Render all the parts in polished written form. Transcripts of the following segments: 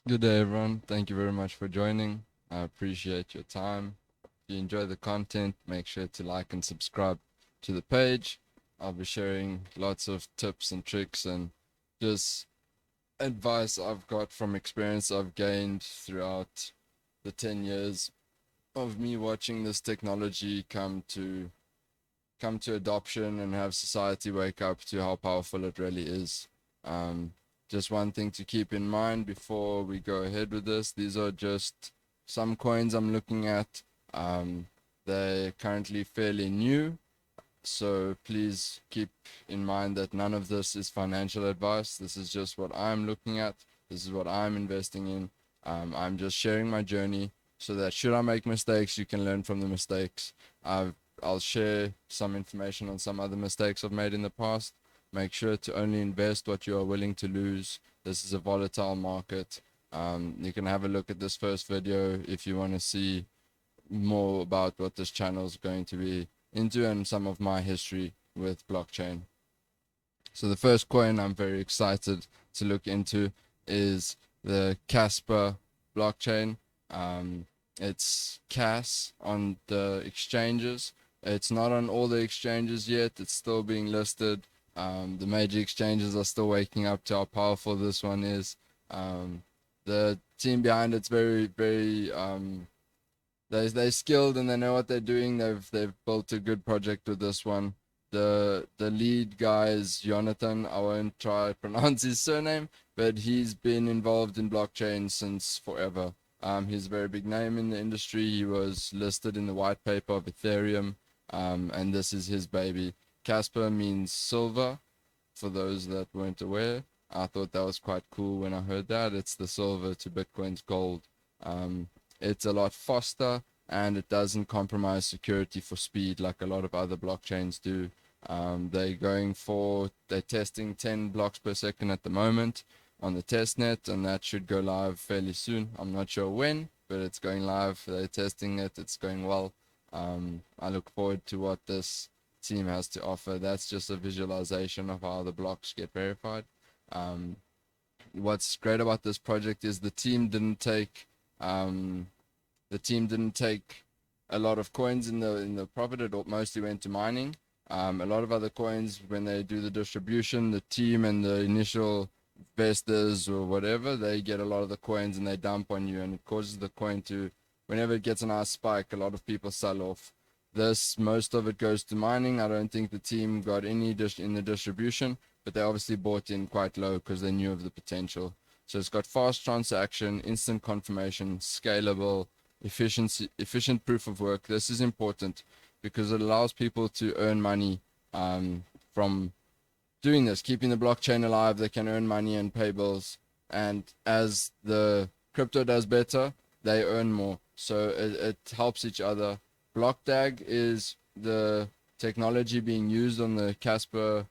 Good day, everyone. Thank you very much for joining. I appreciate your time. If you enjoy the content, make sure to like and subscribe to the page. I'll be sharing lots of tips and tricks and just advice I've got from experience I've gained throughout the 10 years of me watching this technology come to adoption and have society wake up to how powerful it really is. Um, just one thing to keep in mind before we go ahead with this, these are just some coins I'm looking at. They're currently fairly new, so please keep in mind that none of this is financial advice. This is just what I'm looking at. This is what I'm investing in. I'm just sharing my journey so that should I make mistakes, you can learn from the mistakes. I'll share some information on some other mistakes I've made in the past. Make sure to only invest what you are willing to lose. This is a volatile market. You can have a look at this first video if you want to see more about what this channel is going to be into and some of my history with blockchain. So the first coin I'm very excited to look into is the Kaspa blockchain. It's Cas on the exchanges. It's not on all the exchanges yet. It's still being listed. The major exchanges are still waking up to how powerful this one is. The team behind it's very they're skilled and they know what they're doing. They've built a good project with this one. The lead guy is Jonathan. I won't try to pronounce his surname, but he's been involved in blockchain since forever. He's a very big name in the industry. He was listed in the white paper of Ethereum, and this is his baby. Kaspa means silver, for those that weren't aware. I thought that was quite cool when I heard that. It's the silver to Bitcoin's gold. It's a lot faster and it doesn't compromise security for speed like a lot of other blockchains do. They're testing 10 blocks per second at the moment on the test net, and that should go live fairly soon. I'm not sure when, but it's going live. They're testing it. It's going well. I look forward to what this team has to offer. That's just a visualization of how the blocks get verified. What's great about this project is the team didn't take a lot of coins in the profit. It mostly went to mining. A lot of other coins, when they do the distribution, the team and the initial investors or whatever, they get a lot of the coins and they dump on you, and it causes the coin to, whenever it gets a nice spike, a lot of people sell off. Most of it goes to mining. I don't think the team got any in the distribution, but they obviously bought in quite low because they knew of the potential. So it's got fast transaction, instant confirmation, scalable, efficient proof of work. This is important because it allows people to earn money from doing this, keeping the blockchain alive. They can earn money and pay bills, and as the crypto does better, they earn more. So it helps each other. BlockDAG is the technology being used on the Kaspa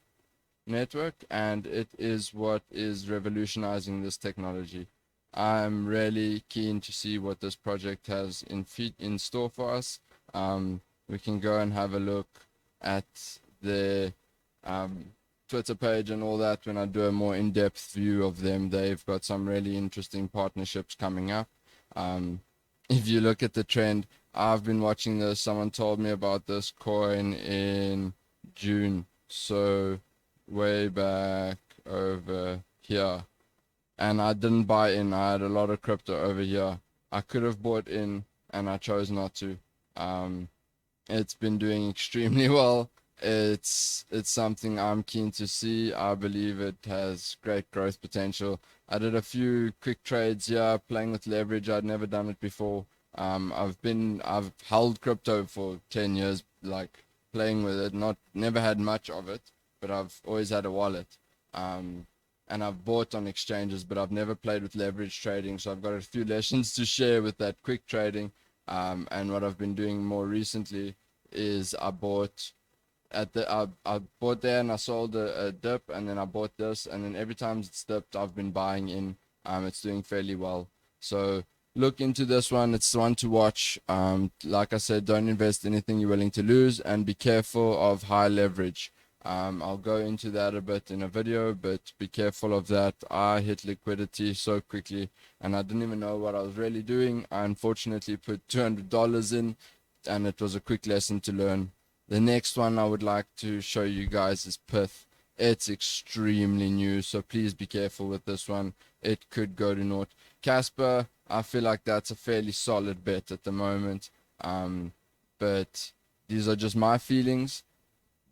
network, and it is what is revolutionizing this technology. I'm really keen to see what this project has in store for us. We can go and have a look at the Twitter page and all that when I do a more in-depth view of them. They've got some really interesting partnerships coming up. If you look at the trend, I've been watching this. Someone told me about this coin in June, so way back over here, and I didn't buy in. I had a lot of crypto over here. I could have bought in and I chose not to. It's been doing extremely well. It's something I'm keen to see. I believe it has great growth potential. I did a few quick trades here, playing with leverage. I'd never done it before. I've held crypto for 10 years, like playing with it. Never had much of it, but I've always had a wallet. And I've bought on exchanges, but I've never played with leverage trading. So I've got a few lessons to share with that quick trading. And what I've been doing more recently is I bought there and I sold a dip, and then I bought this, and then every time it's dipped, I've been buying in. It's doing fairly well. So look into this one. It's one to watch. Like I said, don't invest anything you're willing to lose, and be careful of high leverage. I'll go into that a bit in a video, but be careful of that. I hit liquidity so quickly and I didn't even know what I was really doing. I unfortunately put $200 in, and it was a quick lesson to learn. The next one I would like to show you guys is Pyth. It's extremely new, so please be careful with this one. It could go to naught. Kaspa, I feel like that's a fairly solid bet at the moment. But these are just my feelings.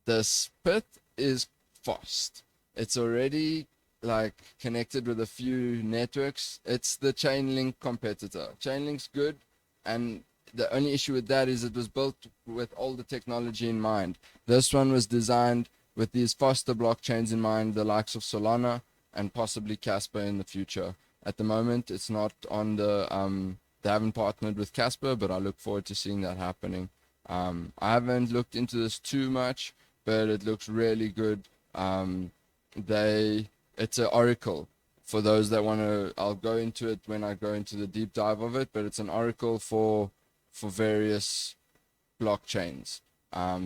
The Pyth is fast. It's already like connected with a few networks. It's the Chainlink competitor. Chainlink's good, and the only issue with that is it was built with all the technology in mind. This one was designed with these faster blockchains in mind, the likes of Solana and possibly Kaspa in the future. At the moment, it's not on the they haven't partnered with Kaspa, but I look forward to seeing that happening. I haven't looked into this too much, but it looks really good. It's an oracle. For those that want to, I'll go into it when I go into the deep dive of it, but it's an oracle for various blockchains.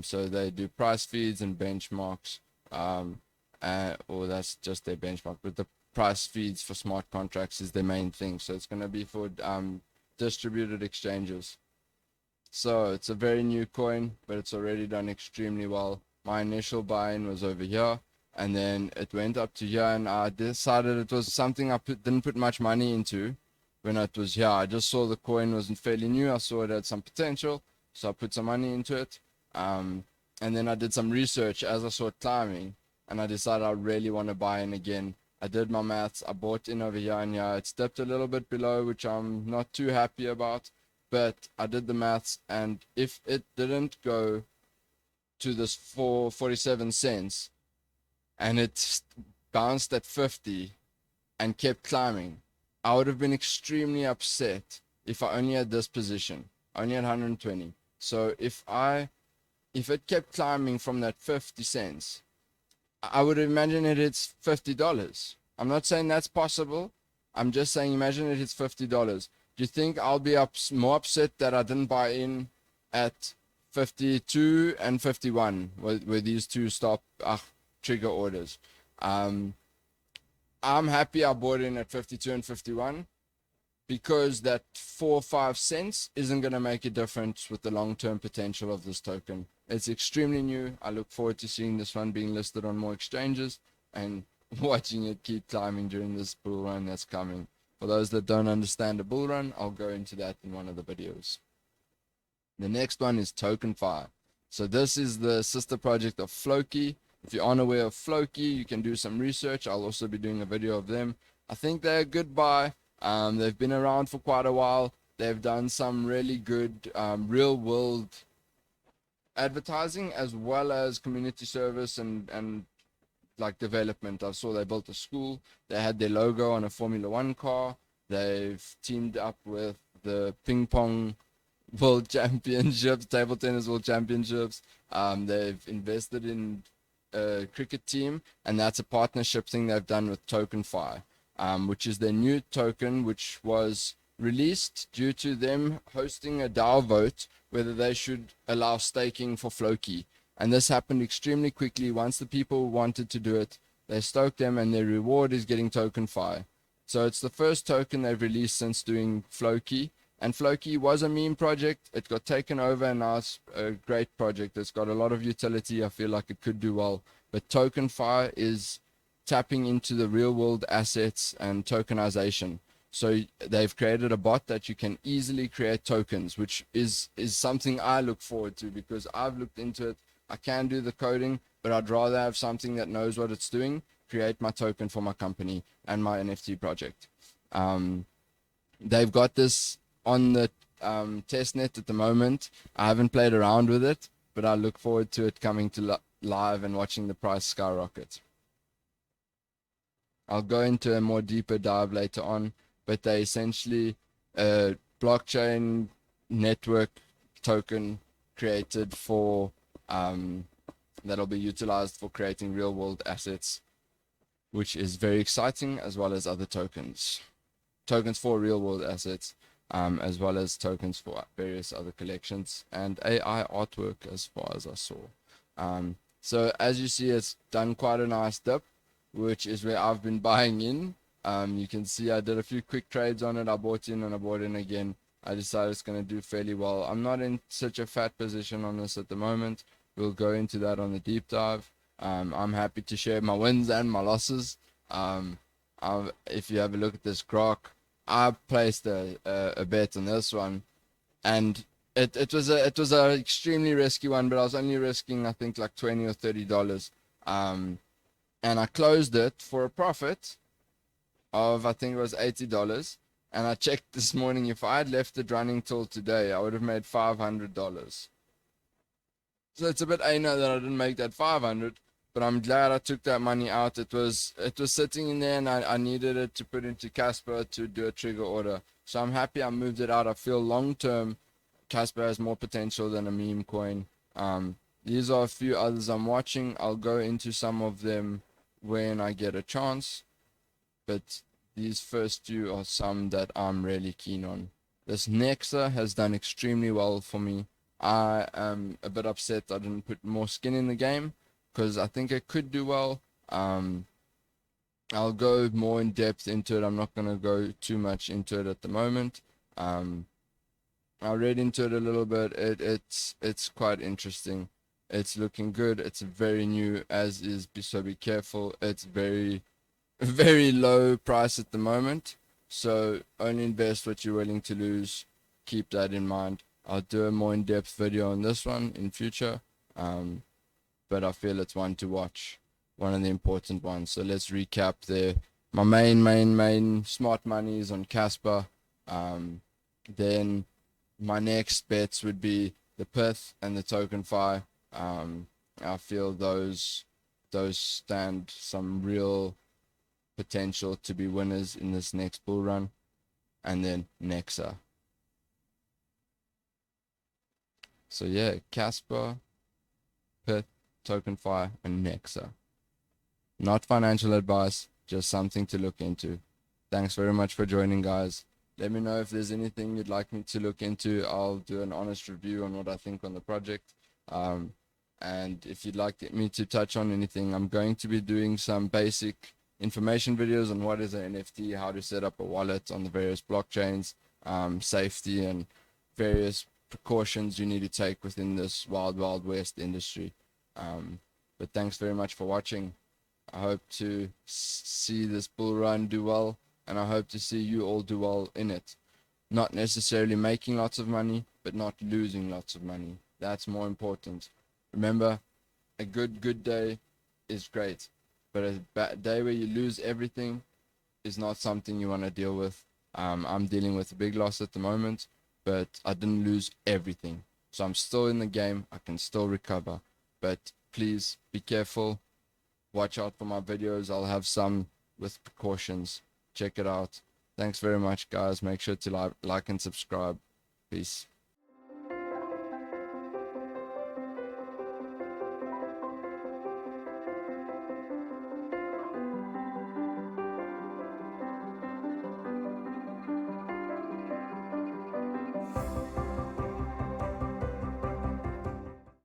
So they do price feeds and benchmarks, or that's just their benchmark, but the price feeds for smart contracts is their main thing. So it's going to be for distributed exchanges. So it's a very new coin, but it's already done extremely well. My initial buy-in was over here, and then it went up to here, and I decided it was something I didn't put much money into when it was here. I just saw the coin wasn't fairly new. I saw it had some potential, so I put some money into it. And then I did some research as I saw it climbing, and I decided I really want to buy in again. I did my maths. I bought in over here and here. It's dipped a little bit below, which I'm not too happy about. But I did the maths, and if it didn't go to this 47 cents and it bounced at 50 and kept climbing, I would have been extremely upset if I only had this position. I only had 120. So if it kept climbing from that 50 cents, I would imagine it hits $50. I'm not saying that's possible. I'm just saying imagine it hits $50. Do you think I'll be more upset that I didn't buy in at 52 and 51 were these two trigger orders? I'm happy I bought in at 52 and 51 because that 4 or 5 cents isn't going to make a difference with the long-term potential of this token. It's extremely new. I look forward to seeing this one being listed on more exchanges and watching it keep climbing during this bull run that's coming. For those that don't understand a bull run, I'll go into that in one of the videos. The next one is Tokenfi. So this is the sister project of Floki. If you're unaware of Floki, you can do some research. I'll also be doing a video of them. I think they're a good buy. They've been around for quite a while. They've done some really good real world advertising as well as community service and like development. I saw they built a school. They had their logo on a Formula One car. They've teamed up with the ping pong world championships, table tennis world championships. They've invested in a cricket team, and that's a partnership thing they've done with Tokenfi, which is their new token, which was released due to them hosting a DAO vote whether they should allow staking for Floki. And this happened extremely quickly. Once the people wanted to do it, they stoked them, and their reward is getting Tokenfi. So it's the first token they've released since doing Floki. And Floki was a meme project. It got taken over, and now it's a great project. It's got a lot of utility. I feel like it could do well. But Tokenfi is tapping into the real world assets and tokenization. So they've created a bot that you can easily create tokens, which is something I look forward to because I've looked into it. I can do the coding, but I'd rather have something that knows what it's doing, create my token for my company and my NFT project. They've got this on the testnet at the moment. I haven't played around with it, but I look forward to it coming to live and watching the price skyrocket. I'll go into a more deeper dive later on, but they essentially a blockchain network token created for that'll be utilized for creating real world assets, which is very exciting, as well as other tokens for real world assets, as well as tokens for various other collections and AI artwork as far as I saw. So as you see, it's done quite a nice dip, which is where I've been buying in. You can see I did a few quick trades on it. I bought in and I bought in again. I decided it's going to do fairly well. I'm not in such a fat position on this at the moment. We'll go into that on the deep dive. I'm happy to share my wins and my losses. If you have a look at this grok, I placed a bet on this one, and it was a extremely risky one, but I was only risking I think like $20 or $30. And I closed it for a profit of I think it was $80. And I checked this morning, if I had left it running till today, I would have made $500. So it's a bit annoying that I didn't make that 500, but I'm glad I took that money out. It was sitting in there, and I needed it to put into Kaspa to do a trigger order. So I'm happy I moved it out. I feel long term Kaspa has more potential than a meme coin. These are a few others I'm watching. I'll go into some of them when I get a chance, but these first two are some that I'm really keen on. This Nexa has done extremely well for me. I am a bit upset I didn't put more skin in the game, because I think it could do well. I'll go more in depth into it. I'm not going to go too much into it at the moment. I read into it a little bit. It's quite interesting. It's looking good. It's very new, as is, so be careful. It's very low price at the moment, so only invest what you're willing to lose. Keep that in mind. I'll do a more in-depth video on this one in future, but I feel it's one to watch, one of the important ones. So let's recap there. My main smart money is on Kaspa. Then my next bets would be the Pyth and the Tokenfi. I feel those stand some real potential to be winners in this next bull run. And then Nexa. So yeah, Kaspa, Pyth, Tokenfi, and Nexa. Not financial advice, just something to look into. Thanks very much for joining, guys. Let me know if there's anything you'd like me to look into. I'll do an honest review on what I think on the project. And if you'd like me to touch on anything, I'm going to be doing some basic information videos on what is an NFT, how to set up a wallet on the various blockchains, safety, and various precautions you need to take within this wild west industry. But thanks very much for watching. I hope to see this bull run do well, and I hope to see you all do well in it. Not necessarily making lots of money, but not losing lots of money. That's more important. Remember, a good day is great, but a bad day where you lose everything is not something you want to deal with. I'm dealing with a big loss at the moment, but I didn't lose everything. So I'm still in the game. I can still recover. But please be careful. Watch out for my videos. I'll have some with precautions. Check it out. Thanks very much, guys. Make sure to like and subscribe. Peace.